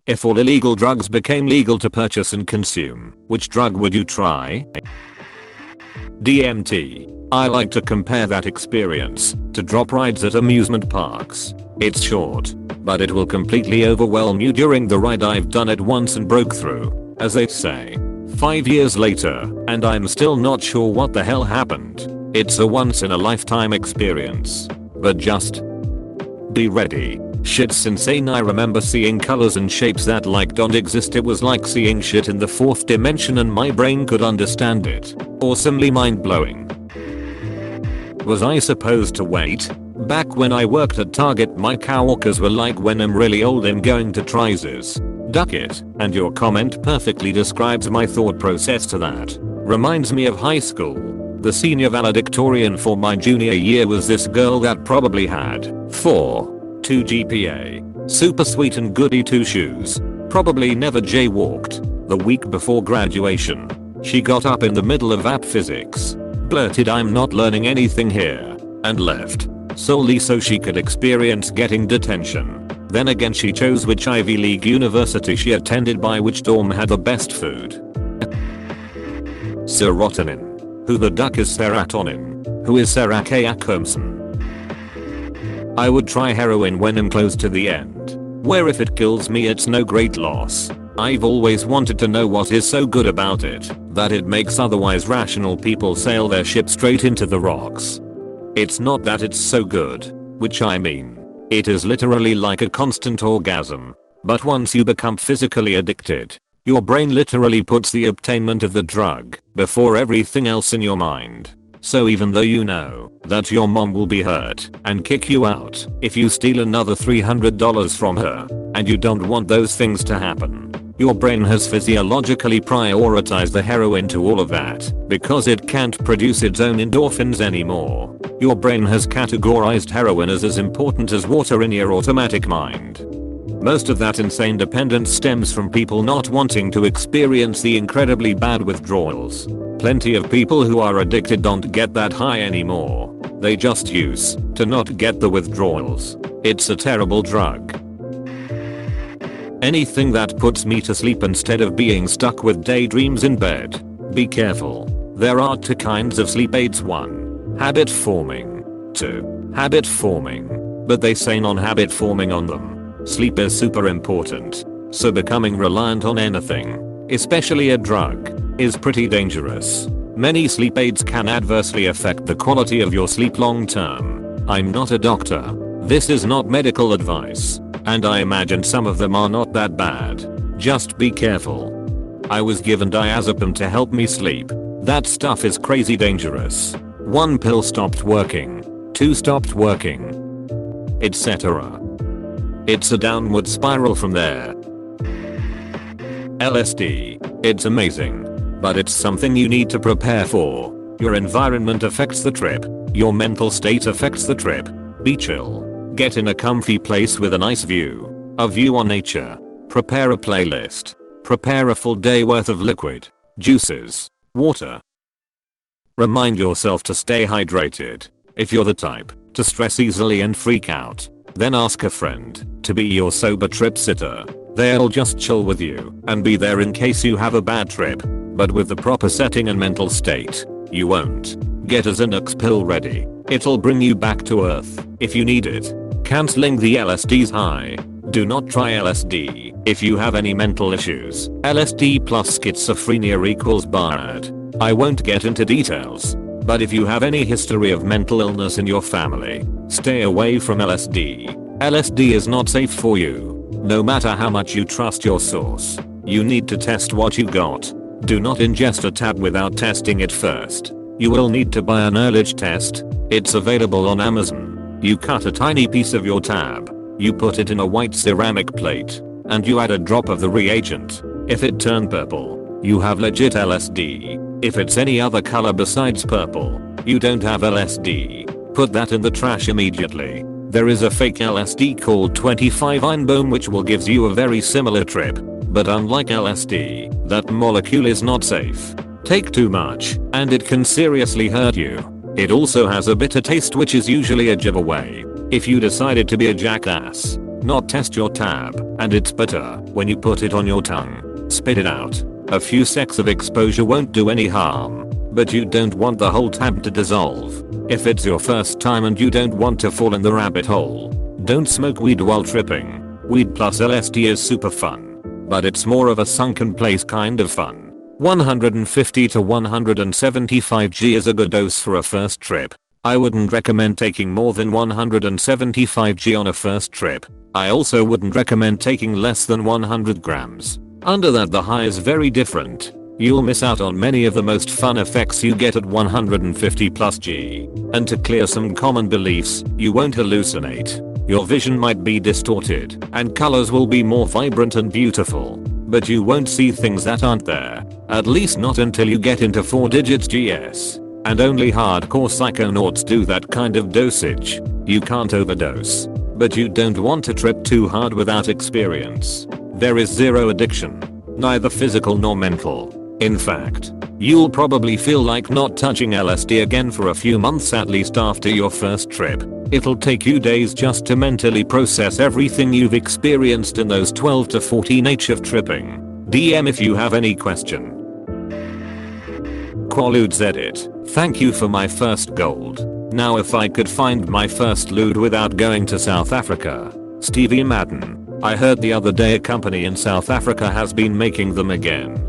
If all illegal drugs became legal to purchase and consume, which drug would you try? DMT. I like to compare that experience to drop rides at amusement parks. It's short, but it will completely overwhelm you during the ride. I've done it once and broke through, as they say. 5 years later, and I'm still not sure what the hell happened. It's a once in a lifetime experience. But just be ready. Shit's insane. I remember seeing colors and shapes that don't exist. It was like seeing shit in the 4th dimension and my brain could understand it. Awesomely mind-blowing. Was I supposed to wait? Back when I worked at Target, my coworkers were like, when I'm really old I'm going to try this. Duck it. And your comment perfectly describes my thought process to that. Reminds me of high school. The senior valedictorian for my junior year was this girl that probably had 4.2 GPA. Super sweet and goody 2 shoes. Probably never jaywalked. The week before graduation, she got up in the middle of app physics, blurted, "I'm not learning anything here," and left. Solely so she could experience getting detention. Then again, she chose which Ivy League university she attended by which dorm had the best food. Serotonin. Who the duck is serotonin? Who is Sarakayakumson? I would try heroin when I'm close to the end, where if it kills me it's no great loss. I've always wanted to know what is so good about it that it makes otherwise rational people sail their ship straight into the rocks. It's not that it's so good, which I mean, it is literally like a constant orgasm. But once you become physically addicted, your brain literally puts the obtainment of the drug before everything else in your mind. So even though you know that your mom will be hurt and kick you out if you steal another $300 from her, and you don't want those things to happen, your brain has physiologically prioritized the heroin to all of that because it can't produce its own endorphins anymore. Your brain has categorized heroin as important as water in your automatic mind. Most of that insane dependence stems from people not wanting to experience the incredibly bad withdrawals. Plenty of people who are addicted don't get that high anymore. They just use to not get the withdrawals. It's a terrible drug. Anything that puts me to sleep instead of being stuck with daydreams in bed. Be careful. There are 2 kinds of sleep aids. 1. Habit forming. 2. Habit forming. But they say non-habit forming on them. Sleep is super important, so becoming reliant on anything, especially a drug, is pretty dangerous. Many sleep aids can adversely affect the quality of your sleep long term. I'm not a doctor. This is not medical advice, and I imagine some of them are not that bad. Just be careful. I was given diazepam to help me sleep. That stuff is crazy dangerous. 1 pill stopped working, 2 stopped working, etc. It's a downward spiral from there. LSD. It's amazing, but it's something you need to prepare for. Your environment affects the trip. Your mental state affects the trip. Be chill. Get in a comfy place with a nice view. A view on nature. Prepare a playlist. Prepare a full day worth of liquid, juices, water. Remind yourself to stay hydrated. If you're the type to stress easily and freak out, then ask a friend to be your sober trip sitter. They'll just chill with you and be there in case you have a bad trip. But with the proper setting and mental state, you won't. Get a Xanax pill ready. It'll bring you back to earth if you need it. Canceling the LSD's high. Do not try LSD if you have any mental issues. LSD plus schizophrenia equals bad. I won't get into details, but if you have any history of mental illness in your family, stay away from LSD. LSD is not safe for you. No matter how much you trust your source, you need to test what you got. Do not ingest a tab without testing it first. You will need to buy an earlige test. It's available on Amazon. You cut a tiny piece of your tab. You put it in a white ceramic plate, and you add a drop of the reagent. If it turned purple, you have legit LSD. If it's any other color besides purple, you don't have LSD. Put that in the trash immediately. There is a fake LSD called 25-Einbohm which will give you a very similar trip, but unlike LSD, that molecule is not safe. Take too much, and it can seriously hurt you. It also has a bitter taste which is usually a giveaway. If you decided to be a jackass, not test your tab, and it's better when you put it on your tongue. Spit it out. A few seconds of exposure won't do any harm, but you don't want the whole tab to dissolve. If it's your first time and you don't want to fall in the rabbit hole, don't smoke weed while tripping. Weed plus LSD is super fun, but it's more of a sunken place kind of fun. 150 to 175 g is a good dose for a first trip. I wouldn't recommend taking more than 175 g on a first trip. I also wouldn't recommend taking less than 100 grams. Under that the high is very different. You'll miss out on many of the most fun effects you get at 150 plus g. And to clear some common beliefs, you won't hallucinate. Your vision might be distorted, and colors will be more vibrant and beautiful. But you won't see things that aren't there. At least not until you get into 4 digits GS. And only hardcore psychonauts do that kind of dosage. You can't overdose. But you don't want to trip too hard without experience. There is zero addiction. Neither physical nor mental. In fact, you'll probably feel like not touching LSD again for a few months at least after your first trip. It'll take you days just to mentally process everything you've experienced in those 12 to 14 h of tripping. DM if you have any question. AskReddit. Thank you for my first gold. Now if I could find my first loot without going to South Africa. Stevie Madden. I heard the other day a company in South Africa has been making them again.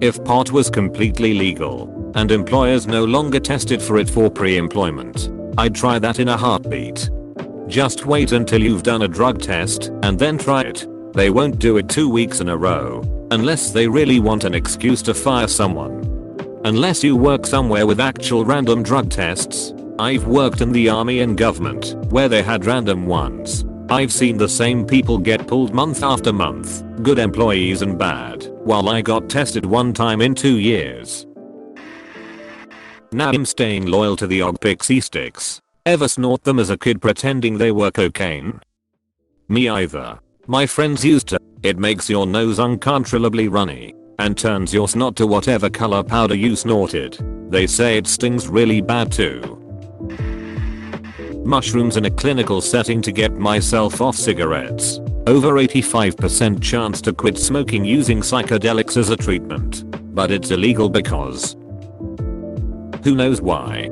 If pot was completely legal, and employers no longer tested for it for pre-employment, I'd try that in a heartbeat. Just wait until you've done a drug test, and then try it. They won't do it 2 weeks in a row, unless they really want an excuse to fire someone. Unless you work somewhere with actual random drug tests. I've worked in the army and government, where they had random ones. I've seen the same people get pulled month after month, good employees and bad, while I got tested one time in 2 years. Now I'm staying loyal to the Og Pixie sticks. Ever snort them as a kid pretending they were cocaine? Me either. My friends used to. It makes your nose uncontrollably runny, and turns your snot to whatever color powder you snorted. They say it stings really bad too. Mushrooms in a clinical setting to get myself off cigarettes. Over 85% chance to quit smoking using psychedelics as a treatment. But it's illegal because... who knows why?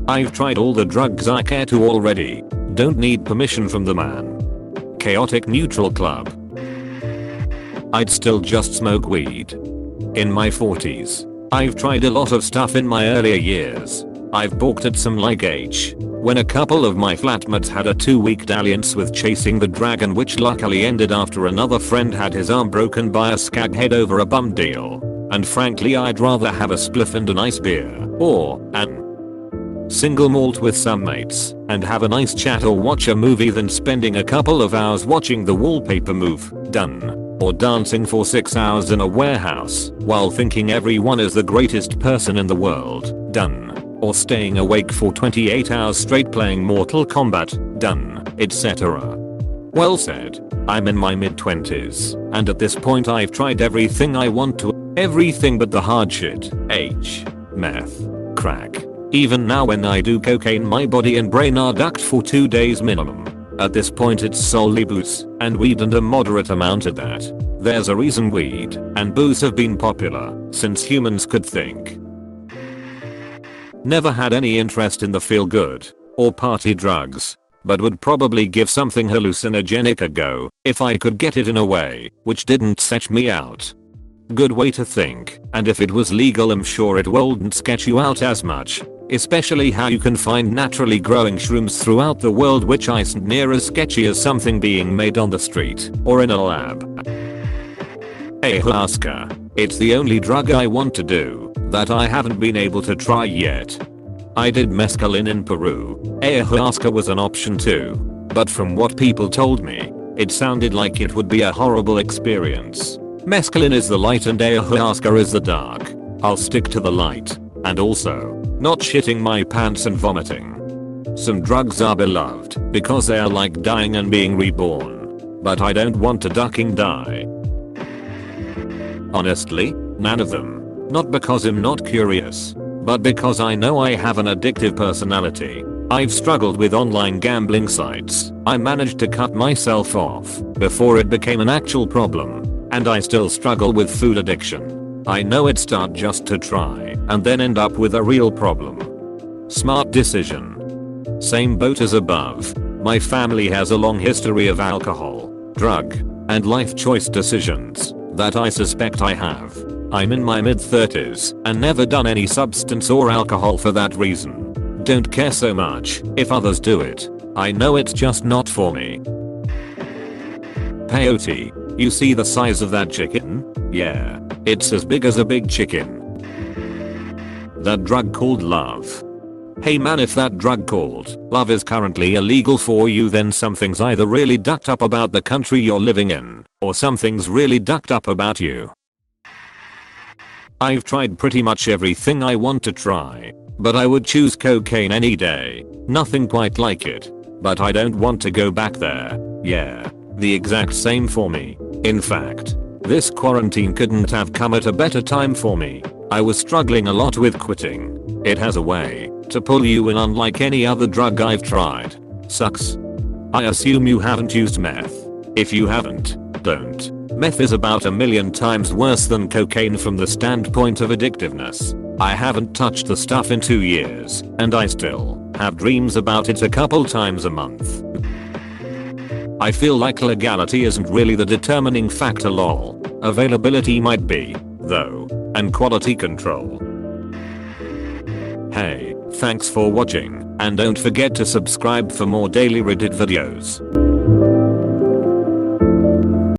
I've tried all the drugs I care to already. Don't need permission from the man. Chaotic neutral club. I'd still just smoke weed. In my 40s. I've tried a lot of stuff in my earlier years. I've balked at some like H. When a couple of my flatmates had a 2-week dalliance with chasing the dragon, which luckily ended after another friend had his arm broken by a skaghead over a bum deal. And frankly I'd rather have a spliff and a nice beer, or an single malt with some mates, and have a nice chat or watch a movie than spending a couple of hours watching the wallpaper move, done. Or dancing for 6 hours in a warehouse, while thinking everyone is the greatest person in the world, done. Or staying awake for 28 hours straight playing Mortal Kombat, done, etc. Well said. I'm in my mid-20s, and at this point I've tried everything I want to. Everything but the hard shit. H. Meth. Crack. Even now when I do cocaine my body and brain are ducked for 2 days minimum. At this point it's solely booze, and weed and a moderate amount of that. There's a reason weed and booze have been popular since humans could think. Never had any interest in the feel good or party drugs, but would probably give something hallucinogenic a go if I could get it in a way which didn't sketch me out. Good way to think, and if it was legal I'm sure it wouldn't sketch you out as much. Especially how you can find naturally growing shrooms throughout the world, which isn't near as sketchy as something being made on the street or in a lab. Ayahuasca. It's the only drug I want to do that I haven't been able to try yet. I did mescaline in Peru. Ayahuasca was an option too, but from what people told me, it sounded like it would be a horrible experience. Mescaline is the light and ayahuasca is the dark. I'll stick to the light, and also, not shitting my pants and vomiting. Some drugs are beloved because they are like dying and being reborn, but I don't want to ducking die. Honestly, none of them. Not because I'm not curious, but because I know I have an addictive personality. I've struggled with online gambling sites. I managed to cut myself off before it became an actual problem. And I still struggle with food addiction. I know it start just to try and then end up with a real problem. Smart decision. Same boat as above. My family has a long history of alcohol, drug, and life choice decisions that I suspect I have. I'm in my mid-30s and never done any substance or alcohol for that reason. Don't care so much if others do it. I know it's just not for me. Peyote, you see the size of that chicken? Yeah, it's as big as a big chicken. That drug called love. Hey man, if that drug called love is currently illegal for you, then something's either really ducked up about the country you're living in, or something's really ducked up about you. I've tried pretty much everything I want to try, but I would choose cocaine any day. Nothing quite like it, but I don't want to go back there. Yeah, the exact same for me. In fact, this quarantine couldn't have come at a better time for me. I was struggling a lot with quitting. It has a way to pull you in unlike any other drug I've tried. Sucks. I assume you haven't used meth. If you haven't, don't. Meth is about a million times worse than cocaine from the standpoint of addictiveness. I haven't touched the stuff in 2 years, and I still have dreams about it a couple times a month. I feel like legality isn't really the determining factor lol. Availability might be, though, and quality control. Hey, thanks for watching, and don't forget to subscribe for more daily Reddit videos.